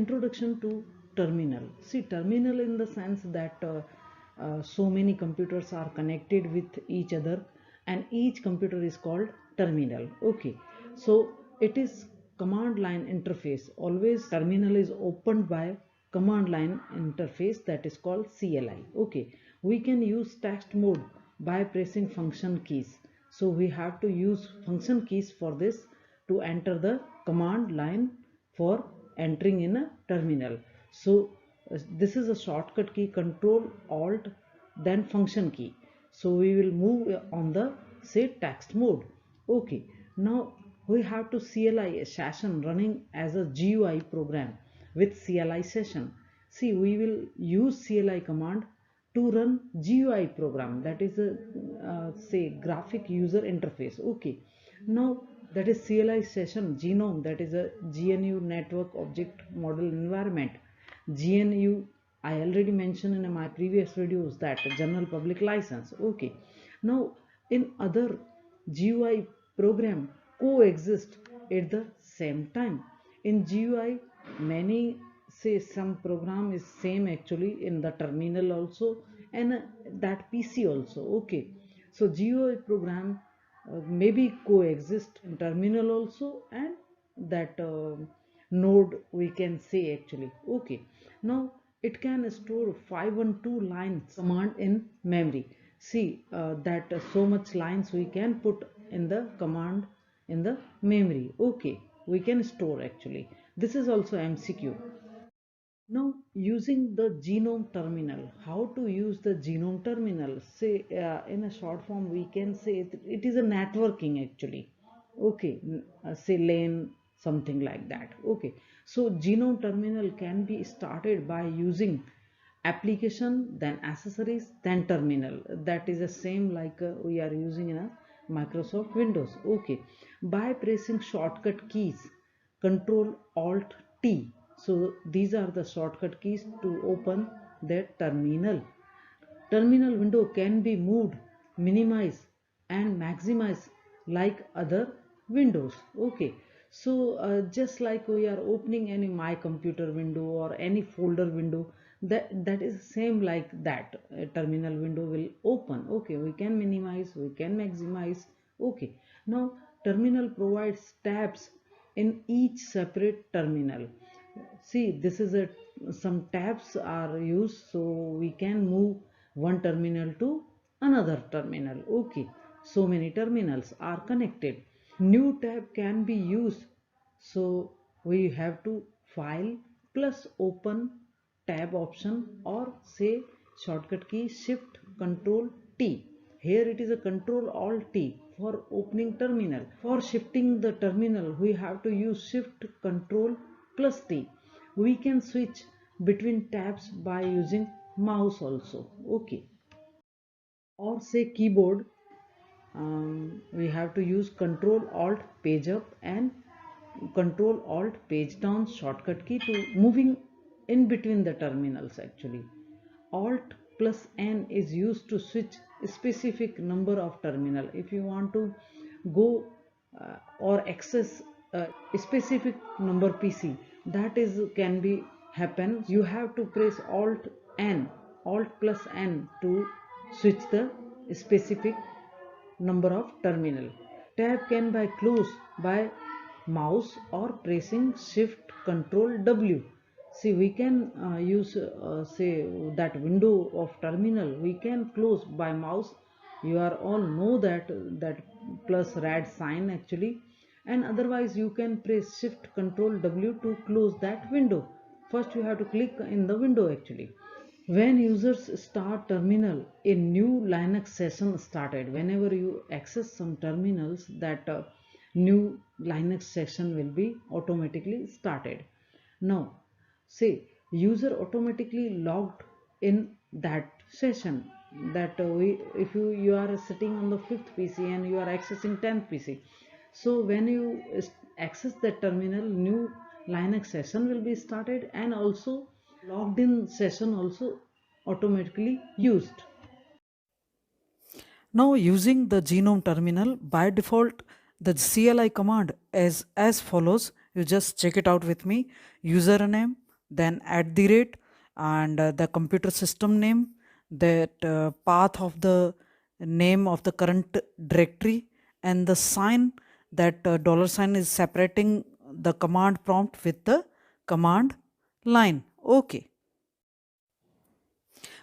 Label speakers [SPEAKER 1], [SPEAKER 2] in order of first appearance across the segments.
[SPEAKER 1] introduction to terminal. See, terminal in the sense that so many computers are connected with each other, and each computer is called terminal. Okay, so it is command line interface. Always terminal is opened by command line interface, that is called CLI. Okay, we can use text mode by pressing function keys. So we have to use function keys for this to enter the command line for entering in a terminal. So this is a shortcut key, control alt then function key. So we will move on the say text mode. Okay, now we have to CLI a session running as a GUI program with CLI session. See, we will use CLI command to run GUI program, that is a say graphic user interface. Okay, now that is CLI session genome, that is a GNU network object model environment. GNU, I already mentioned in my previous videos that general public license. Okay, now in other GUI program coexist at the same time. In GUI many say some program is same actually in the terminal also, and that PC also. Okay, so GUI program maybe coexist in terminal also, and that node we can say actually. Okay, now it can store 512 lines command in memory. See that so much lines we can put in the command in the memory. Okay, we can store actually. This is also MCQ. Now, using the genome terminal, how to use the genome terminal? Say, in a short form, we can say it is a networking actually. Okay, say LAN, something like that. Okay, so genome terminal can be started by using application, then accessories, then terminal. That is the same like we are using in a Microsoft Windows. Okay, by pressing shortcut keys Control Alt T. So these are the shortcut keys to open the terminal. Terminal window can be moved, minimized and maximized like other windows. Okay, so just like we are opening any my computer window or any folder window, that is same like that. A terminal window will open. Okay, we can minimize, we can maximize. Okay, now terminal provides tabs in each separate terminal. See, this is a some tabs are used, so we can move one terminal to another terminal. Okay, so many terminals are connected. New tab can be used, so we have to file plus open tab option, or say shortcut key shift control T. Here it is a control alt T for opening terminal. For shifting the terminal we have to use shift control plus T. We can switch between tabs by using mouse also. Okay, or say keyboard, we have to use control alt page up and control alt page down shortcut key to moving in between the terminals actually. Alt plus N is used to switch a specific number of terminal. If you want to go or access a specific number PC, that is can be happen, you have to press alt plus N to switch the specific number of terminal. Tab can be closed by mouse or pressing shift control W. See, we can use say that window of terminal we can close by mouse. You are all know that plus red sign actually, and otherwise you can press shift control W to close that window. First you have to click in the window actually. When users start terminal, a new Linux session started. Whenever you access some terminals, that new Linux session will be automatically started. Now, say user automatically logged in that session. That if you are sitting on the 5th PC and you are accessing 10th PC, so when you access that terminal, new Linux session will be started, and also logged in session also automatically used. Now using the genome terminal, by default the CLI command is as follows. You just check it out with me. Username then at the rate, and the computer system name, that path of the name of the current directory, and the sign, that dollar sign is separating the command prompt with the command line. Okay.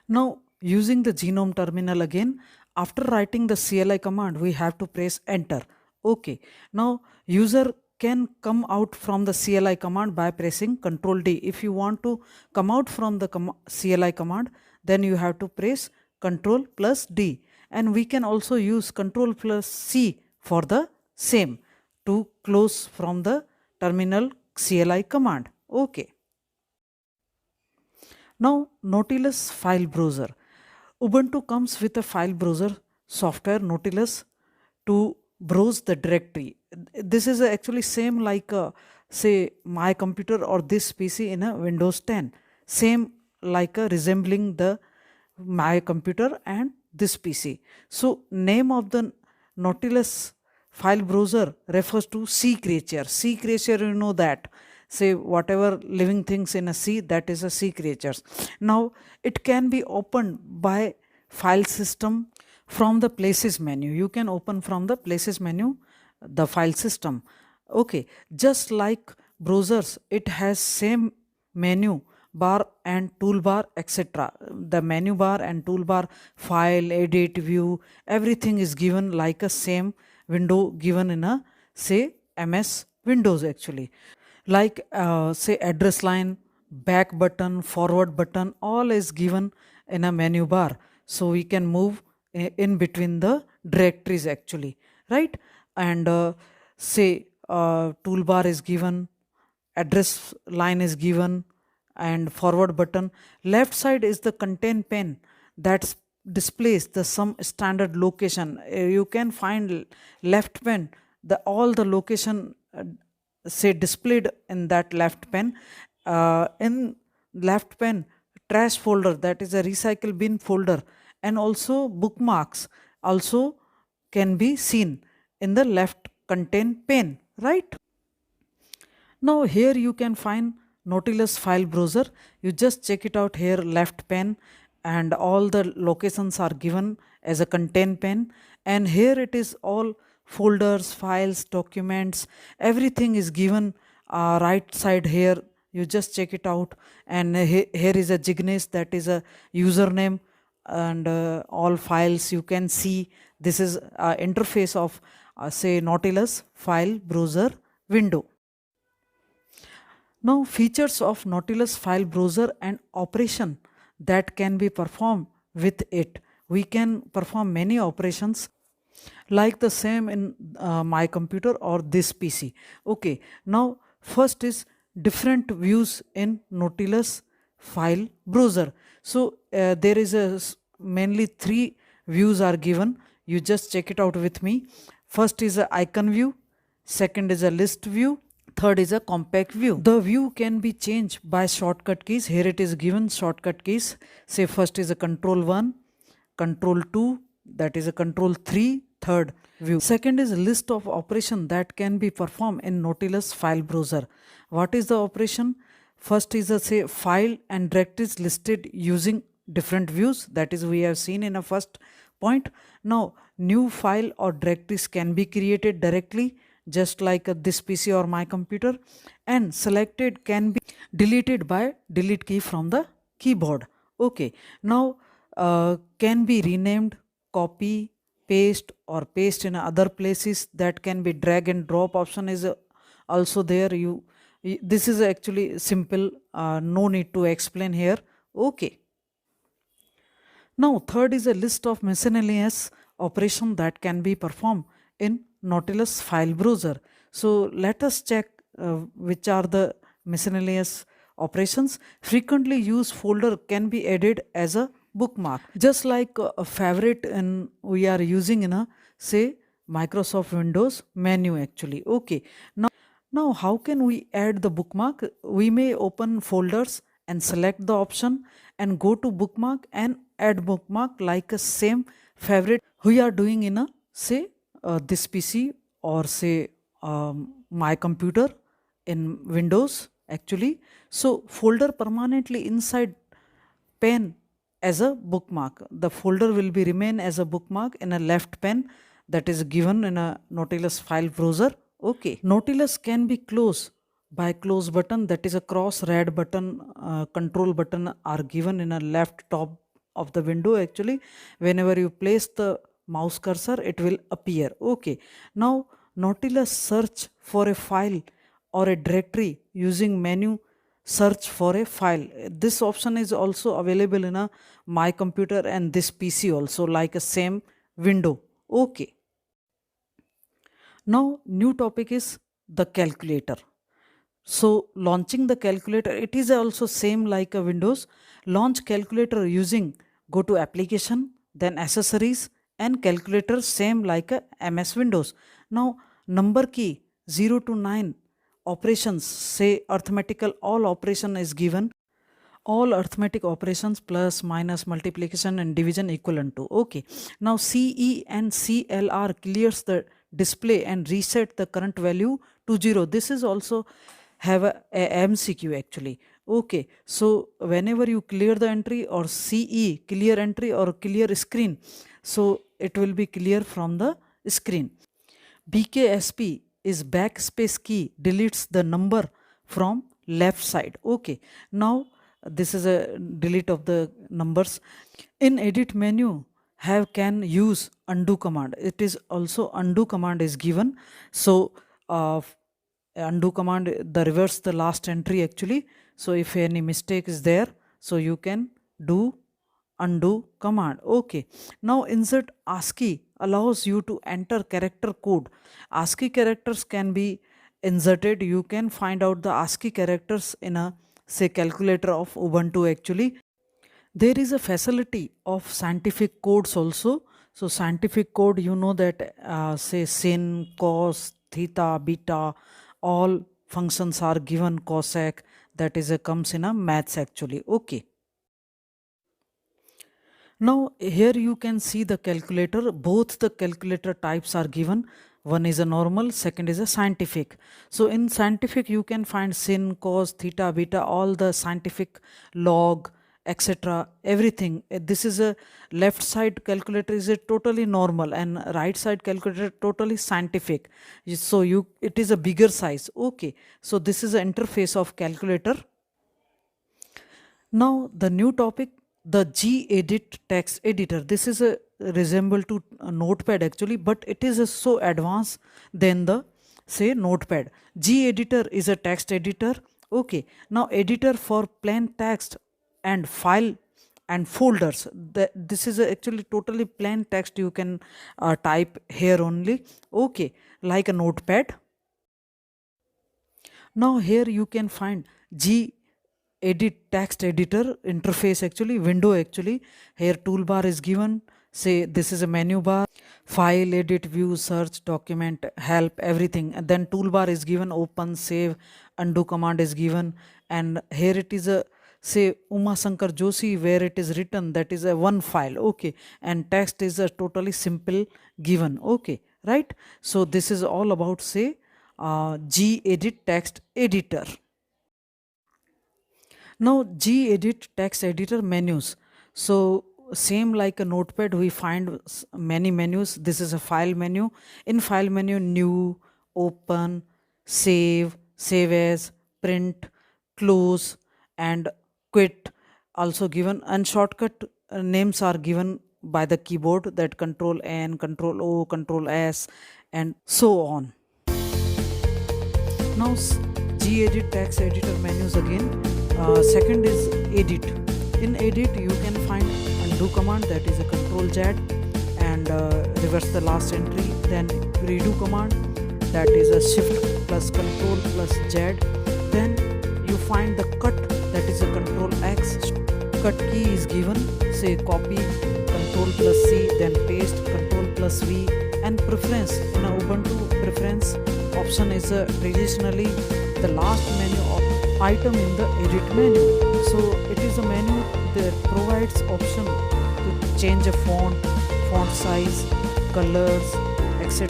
[SPEAKER 1] Now, using the genome terminal again, after writing the CLI command, we have to press enter. Okay. Now, user can come out from the CLI command by pressing Ctrl D. If you want to come out from the CLI command, then you have to press Ctrl plus D. And we can also use Ctrl plus C for the same, to close from the terminal CLI command. Okay. Now, Nautilus file browser. Ubuntu comes with a file browser software, Nautilus, to browse the directory. This is actually same like say my computer or this PC in a Windows 10. Same like resembling the my computer and this PC. So name of the Nautilus file browser refers to sea creature. Sea creature, you know that. Say whatever living things in a sea, that is a sea creatures. Now it can be opened by file system from the places menu. You can open from the places menu the file system. Okay, just like browsers, it has same menu bar and toolbar, etc. The menu bar and toolbar, file, edit, view, everything is given like a same window given in a say MS Windows actually. Like say address line, back button, forward button, all is given in a menu bar. So we can move in between the directories actually, right? And say toolbar is given, address line is given, and forward button. Left side is the content pane that displays the some standard location. You can find left pane the all the location say displayed in that left pane. In left pane, trash folder, that is a recycle bin folder, and also bookmarks also can be seen in the left content pane, right? Now here you can find Nautilus file browser. You just check it out here, left pane, and all the locations are given as a content pane, and here it is all folders, files, documents, everything is given right side here. You just check it out, and here is a Jignesh, that is a username, and all files you can see. This is interface of say Nautilus file browser window. Now features of Nautilus file browser and operation that can be performed with it. We can perform many operations like the same in my computer or this PC. Okay, now first is different views in Nautilus file browser. So there is mainly three views are given. You just check it out with me. First is a icon view, second is a list view, third is a compact view. The view can be changed by shortcut keys. Here it is given shortcut keys. Say first is a control 1, control 2, that is a control 3, third view. Second is a list of operation that can be performed in Nautilus file browser. What is the operation? First is a say file and directories listed using different views, that is we have seen in a first point. Now new file or directories can be created directly, just like this PC or my computer, and selected can be deleted by delete key from the keyboard. Okay, now can be renamed, copy, paste, or paste in other places. That can be drag and drop option is also there. This is actually simple, no need to explain here. Okay, now third is a list of miscellaneous operation that can be performed in Nautilus file browser. So let us check which are the miscellaneous operations. Frequently used folder can be added as a bookmark, just like a favorite and we are using in a say Microsoft Windows menu actually. Okay, now how can we add the bookmark? We may open folders and select the option and go to bookmark and add bookmark like a same favorite we are doing in a say this PC or say my computer in Windows
[SPEAKER 2] actually. So folder permanently inside pen as a bookmark. The folder will be remain as a bookmark in a left pen that is given in a Nautilus file browser. Okay, Nautilus can be closed by close button, that is a cross red button, control button are given in a left top of the window. Actually, whenever you place the mouse cursor it will appear. Okay, now Nautilus search for a file or a directory using menu search for a file. This option is also available in a my computer and this PC also, like a same window. Okay, now new topic is the calculator. So launching the calculator, it is also same like a Windows. Launch calculator using go to application, then accessories and calculator, same like a MS Windows. Now number key 0 to 9 operations, say arithmetical all operation is given, all arithmetic operations plus minus multiplication and division equivalent to. Okay, now CE and CLR clears the display and reset the current value to 0. This is also have a MCQ actually. Okay, so whenever you clear the entry or CE clear entry or clear screen, so it will be clear from the screen. BKSP is backspace key, deletes the number from left side. Okay, now this is a delete of the numbers. In edit menu have can use undo command. It is also undo command is given. So undo command the reverse the last entry actually. So if any mistake is there, so you can do undo command. Okay, now insert ASCII allows you to enter character code. ASCII characters can be inserted. You can find out the ASCII characters in a say calculator of Ubuntu actually. There is a facility of scientific codes also. So scientific code, you know that say sin, cos, theta, beta, all functions are given cosec, that is a comes in a maths actually. Okay, now here you can see the calculator. Both the calculator types are given. One is a normal, second is a scientific. So in scientific you can find sin, cos, theta, beta, all the scientific, log, etc. everything. This is a left side calculator is a totally normal and right side calculator totally scientific. So you it is a bigger size. Okay, so this is an interface of calculator. Now the new topic, the gedit text editor. This is a resemble to a notepad actually, but it is a so advanced than the say notepad. Gedit is a text editor. Okay, now editor for plain text and file and folders. This is a actually totally plain text you can type here only. Okay, like a notepad. Now here you can find G edit text editor interface actually, window actually. Here toolbar is given, say this is a menu bar, file, edit, view, search, document, help, everything. And then toolbar is given, open, save, undo command is given. And here it is a say Uma Shankar Joshi, where it is written, that is a one file. Okay, and text is a totally simple given. Okay, right? So this is all about say gedit text editor. Now gedit text editor menus. So same like a notepad we find many menus. This is a file menu. In file menu, new, open, save, save as, print, close and quit also given, and shortcut names are given by the keyboard, that control N, control O, control S and so on. Now gedit text editor menus again. Second is edit. In edit you can find undo command, that is a control Z, and reverse the last entry. Then redo command, that is a shift plus control plus Z. Then you find the cut, that is a control X. Cut key is given, say copy, control plus C, then paste, control plus V. And preference, in a Ubuntu preference option is traditionally the last menu of item in the edit menu. So it is a menu that provides option to change a font size, colors, etc.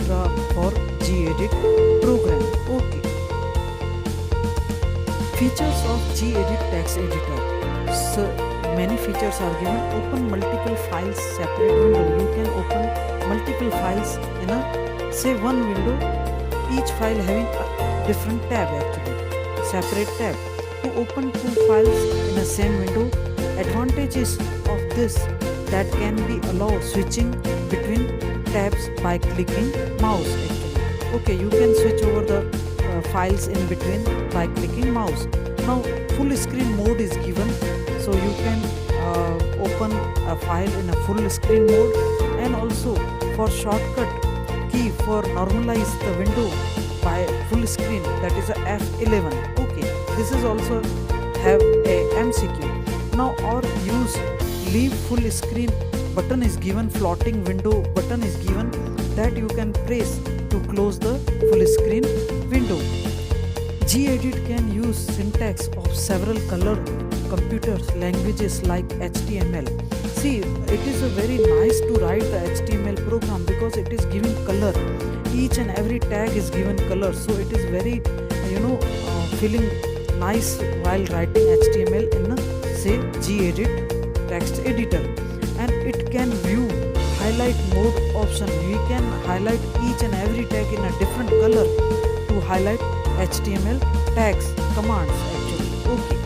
[SPEAKER 2] for gedit program. Okay. Features of gedit text editor. So many features are given. Open multiple files separate window. You can open multiple files in a say one window, each file having a different tab actually, separate tab. To open two files in a same window, advantages of this that can be allowed switching between tabs by clicking mouse actually. Okay, you can switch over the files in between by clicking mouse. Now full screen mode is given, so you can open a file in a full screen mode, and also for shortcut key for normalize the window by full screen, that is a F11. Okay, this is also have a MCQ. Now or use leave full screen button is given, floating window button is given, that you can press to close the full screen window. gedit can use syntax of several color computers languages like HTML. See, it is a very nice to write the HTML program because it is giving color. Each and every tag is given color, so it is very feeling nice while writing HTML in a say gedit text editor. And it can view highlight mode option. We can highlight each and every tag in a different color to highlight HTML tags commands actually. Okay,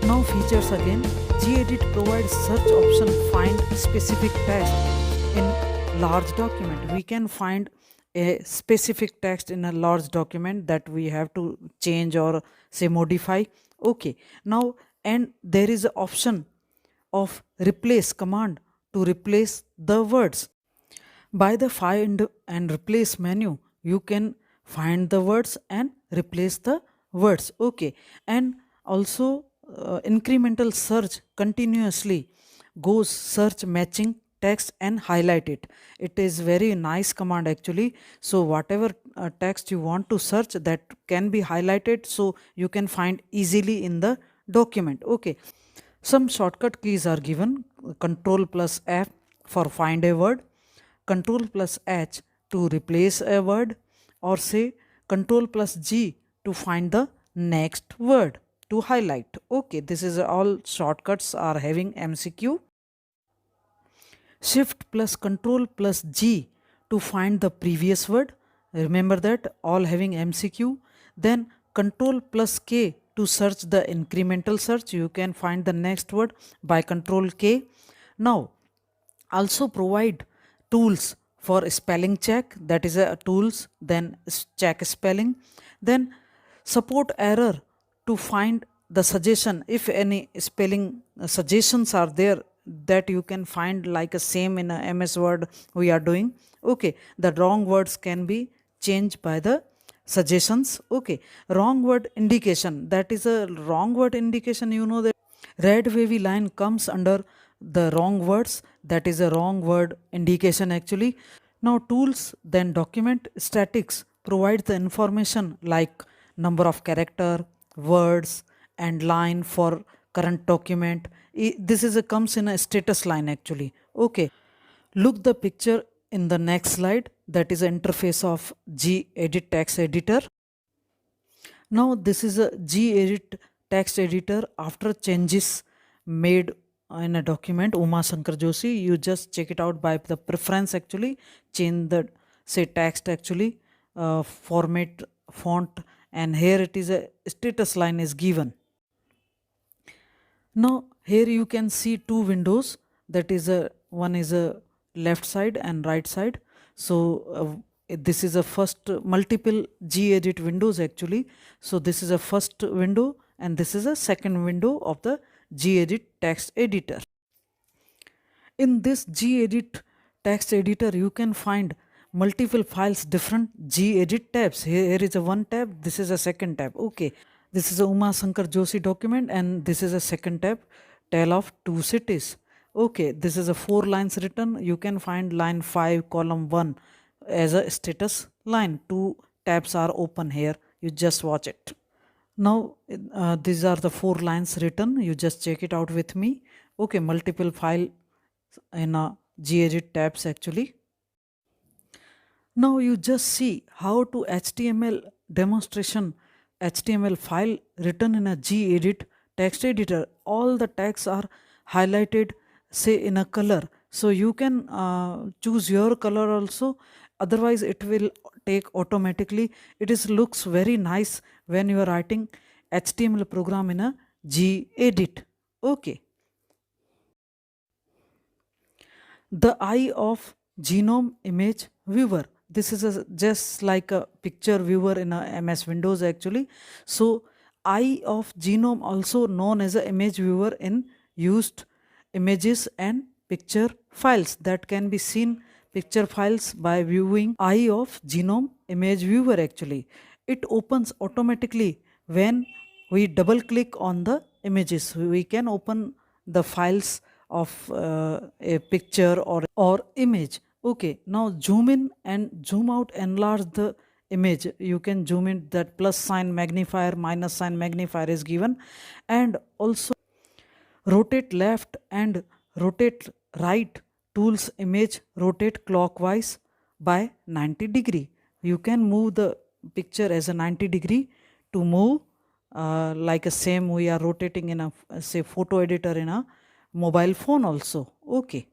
[SPEAKER 2] now features again. gedit provides search option, find specific text in large document. We can find a specific text in a large document that we have to change or say modify. Okay, now and there is an option of replace command to replace the words. By the find and replace menu, you can find the words and replace the words. Okay, and also incremental search continuously goes search matching text and highlight it. It is very nice command actually. So whatever text you want to search, that can be highlighted, so you can find easily in the document. Okay, some shortcut keys are given. Control plus F for find a word, Control plus H to replace a word, or say Control plus G to find the next word to highlight. Okay, this is all shortcuts are having MCQ. Shift plus Control plus G to find the previous word. Remember that, all having MCQ. Then Control plus K to search the incremental search. You can find the next word by Control K. Now also provide tools for spelling check, that is a tools, then check spelling, then support error to find the suggestion. If any spelling suggestions are there, that you can find like a same in a MS Word we are doing. Okay, the wrong words can be changed by the suggestions. Okay, wrong word indication, that is a wrong word indication, that red wavy line comes under the wrong words, that is a wrong word indication actually. Now tools, then document statics provide the information like number of character, words and line for current document. This is a comes in a status line actually. Okay, look the picture in the next slide, that is an interface of gedit text editor. Now this is a gedit text editor after changes made in a document. Uma Shankar Joshi, you just check it out by the preference actually, change the say text actually, format font, and here it is a status line is given. Now here you can see two windows, that is a one is a left side and right side. So this is a first multiple gedit windows actually. So this is a first window and this is a second window of the gedit text editor. In this gedit text editor you can find multiple files, different gedit tabs. Here is a one tab, this is a second tab. Okay, this is a Uma Shankar Joshi document and this is a second tab, Tale of Two Cities. Okay, this is a 4 lines written. You can find line 5 column 1 as a status line. 2 tabs are open here, you just watch it. Now these are the 4 lines written, you just check it out with me. Okay, multiple file in a gedit tabs actually. Now you just see how to HTML demonstration HTML file written in a gedit text editor, all the tags are highlighted, say in a color. So you can choose your color also, otherwise it will take automatically. It is looks very nice when you are writing HTML program in a gedit. Okay. The eye of genome image viewer. This is just like a picture viewer in a MS Windows actually. So eye of genome, also known as a image viewer, in used images and picture files, that can be seen picture files by viewing eye of genome image viewer actually. It opens automatically when we double click on the images. We can open the files of a picture or image. Okay, now zoom in and zoom out, enlarge the image. You can zoom in, that plus sign magnifier, minus sign magnifier is given, and also rotate left and rotate right tools image rotate clockwise by 90 degree. You can move the picture as a 90 degree to move like a same we are rotating in a say photo editor in a mobile phone also. Okay.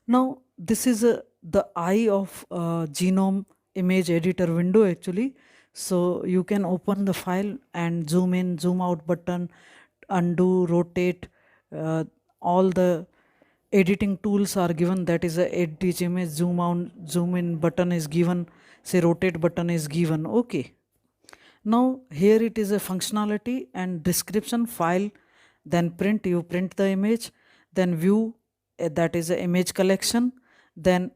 [SPEAKER 2] Now this is the eye of genome image editor window actually. So you can open the file and zoom in, zoom out button, undo, rotate, uh, all the editing tools are given. That is a edit image, zoom out, zoom in button is given, say rotate button is given. Okay. Now here it is a functionality and description file, then print, you print the image, then view, that is a image collection, then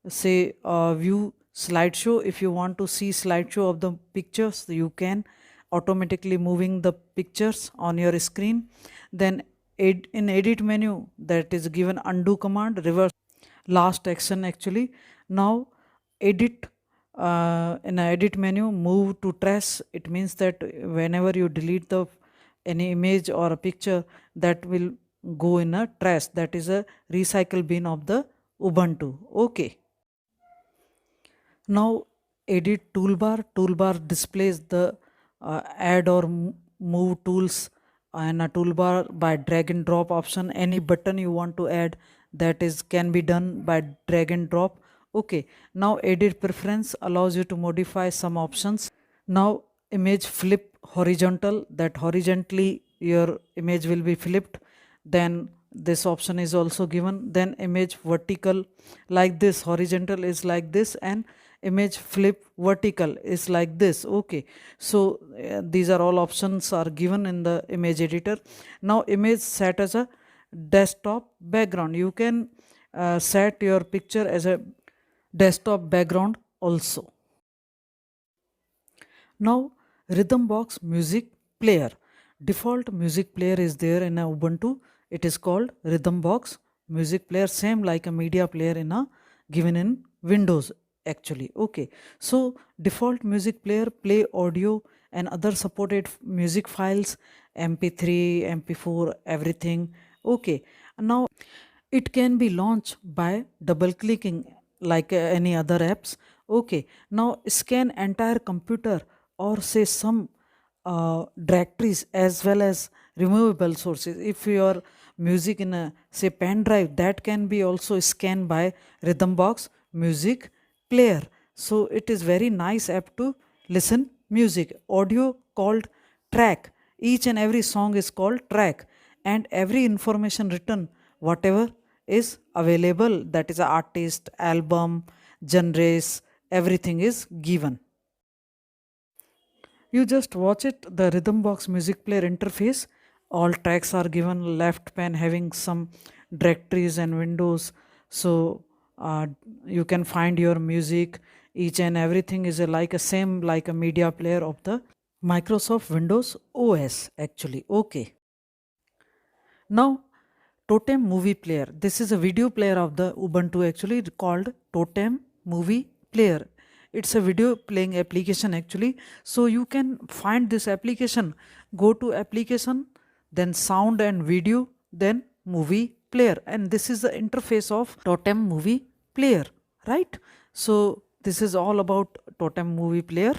[SPEAKER 2] say view slideshow. If you want to see slideshow of the pictures, you can automatically moving the pictures on your screen. Then in edit menu, that is given undo command, reverse last action actually. Now edit, in a edit menu, move to trash. It means that whenever you delete the any image or a picture, that will go in a trash, that is a recycle bin of the Ubuntu. Okay. Now edit toolbar. Toolbar displays the add or move tools and a toolbar by drag and drop option. Any button you want to add, that is can be done by drag and drop. Okay. Now edit preference allows you to modify some options. Now image flip horizontal, that horizontally your image will be flipped, then this option is also given. Then image vertical, like this, horizontal is like this, and image flip vertical is like this. Okay, so these are all options are given in the image editor. Now image set as a desktop background. You can set your picture as a desktop background also. Now Rhythmbox music player. Default music player is there in a Ubuntu. It is called Rhythmbox music player, same like a media player in a given in Windows actually. Okay, so default music player play audio and other supported music files, mp3, mp4, everything. Okay, now it can be launched by double clicking like any other apps. Okay, now scan entire computer or say some directories as well as removable sources. If your music in a say pen drive, that can be also scanned by Rhythmbox music player. So it is very nice app to listen music. Audio called track. Each and every song is called track, and every information written, whatever is available, that is artist, album, genres, everything is given. You just watch it, the Rhythmbox music player interface. All tracks are given, left pane having some directories and windows. So you can find your music. Each and everything is like a same like a media player of the Microsoft Windows OS actually. Okay. Now Totem movie player. This is a video player of the Ubuntu actually called Totem movie player. It's a video playing application actually. So you can find this application, go to application, then sound and video, then movie player, and this is the interface of Totem movie player, right? So this is all about Totem movie player.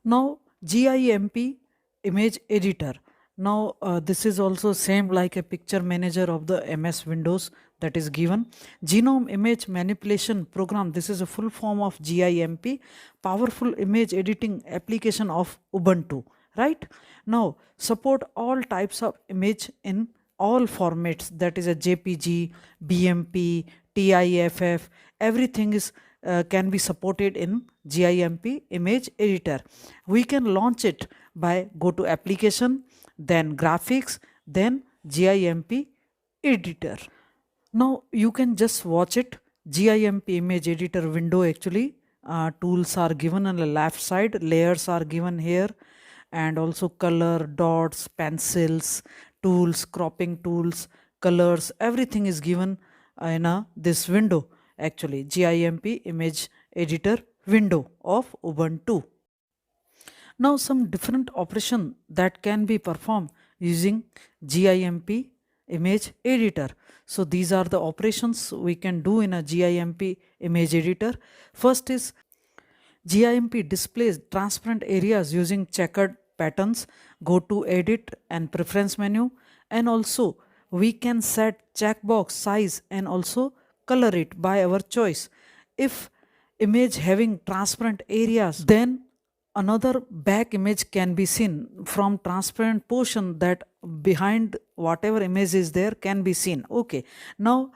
[SPEAKER 2] Now GIMP image editor. Now this is also same like a picture manager of the MS Windows that is given. Genome image manipulation program. This is a full form of GIMP, powerful image editing application of Ubuntu. Right now support all types of image in all formats, that is a JPG, BMP, TIFF, everything is can be supported in GIMP image editor. We can launch it by go to application, then graphics, then GIMP editor. Now you can just watch it. GIMP image editor window, actually tools are given on the left side, layers are given here, and also color, dots, pencils, tools, cropping tools, colors, everything is given in this window, actually GIMP image editor window of Ubuntu. Now some different operation that can be performed using GIMP image editor. So these are the operations we can do in a GIMP image editor. First is GIMP displays transparent areas using checkered patterns. Go to edit and preference menu, and also we can set checkbox size and also color it by our choice. If image having transparent areas, then another back image can be seen from transparent portion, that behind whatever image is there can be seen. Okay, now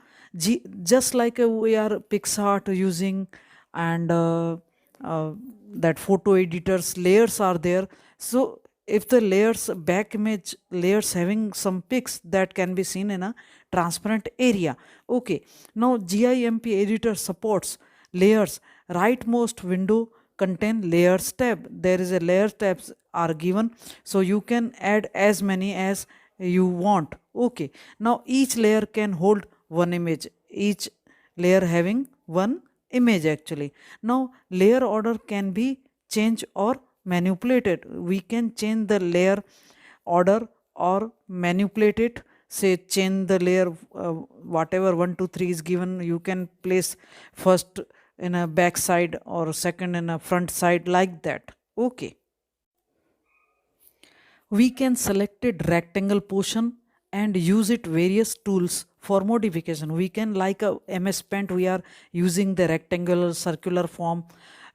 [SPEAKER 2] just like we are PixArt using, and that photo editors layers are there. So if the layers, back image layers having some pics, that can be seen in a transparent area. Okay, now GIMP editor supports layers. Rightmost window contain layers tab. There is a layer tabs are given, so you can add as many as you want. Okay, now each layer can hold one image, each layer having one image, actually. Now layer order can be changed or manipulated. We can change the layer order or manipulate it. Say change the layer, whatever 1 2 3 is given, you can place first in a back side or second in a front side, like that. Okay, we can select a rectangle portion and use it various tools for modification. We can, like a MS Paint, we are using the rectangular circular form,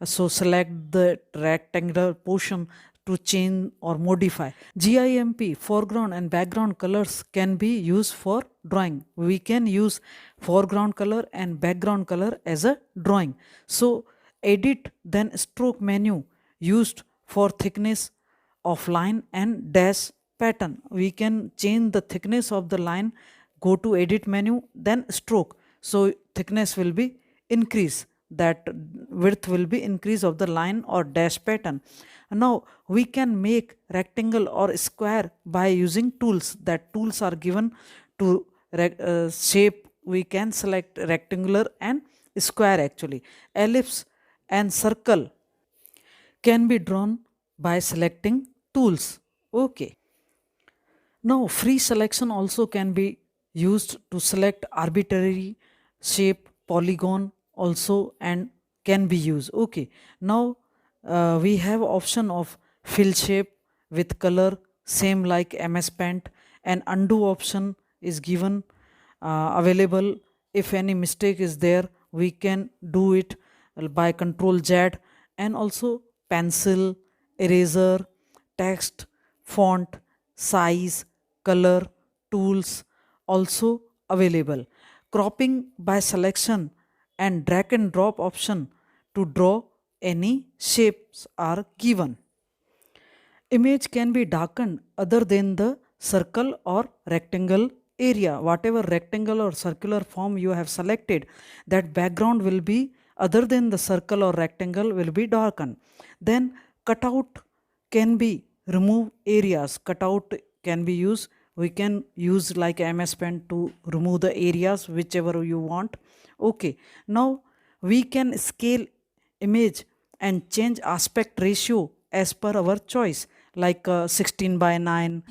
[SPEAKER 2] so select the rectangular portion to change or modify. GIMP foreground and background colors can be used for drawing. We can use foreground color and background color as a drawing. So edit then stroke menu used for thickness of line and dash pattern. We can change the thickness of the line. Go to edit menu, then stroke, so thickness will be increase, that width will be increase of the line or dash pattern. Now we can make rectangle or square by using tools. That tools are given to shape. We can select rectangular and square, actually. Ellipse and circle can be drawn by selecting tools. Okay, now free selection also can be used to select arbitrary shape, polygon also, and can be used. Okay, now we have option of fill shape with color, same like MS Paint, and undo option is given available. If any mistake is there, we can do it by Control Z. And also pencil, eraser, text, font, size, color, tools also available. Cropping by selection and drag and drop option to draw any shapes are given. Image can be darkened other than the circle or rectangle area. Whatever rectangle or circular form you have selected, that background will be other than the circle or rectangle will be darkened. Then cutout can be remove areas. Cutout can be used. We can use like MS Pen to remove the areas whichever you want. Okay, now we can scale image and change aspect ratio as per our choice, like 16:9.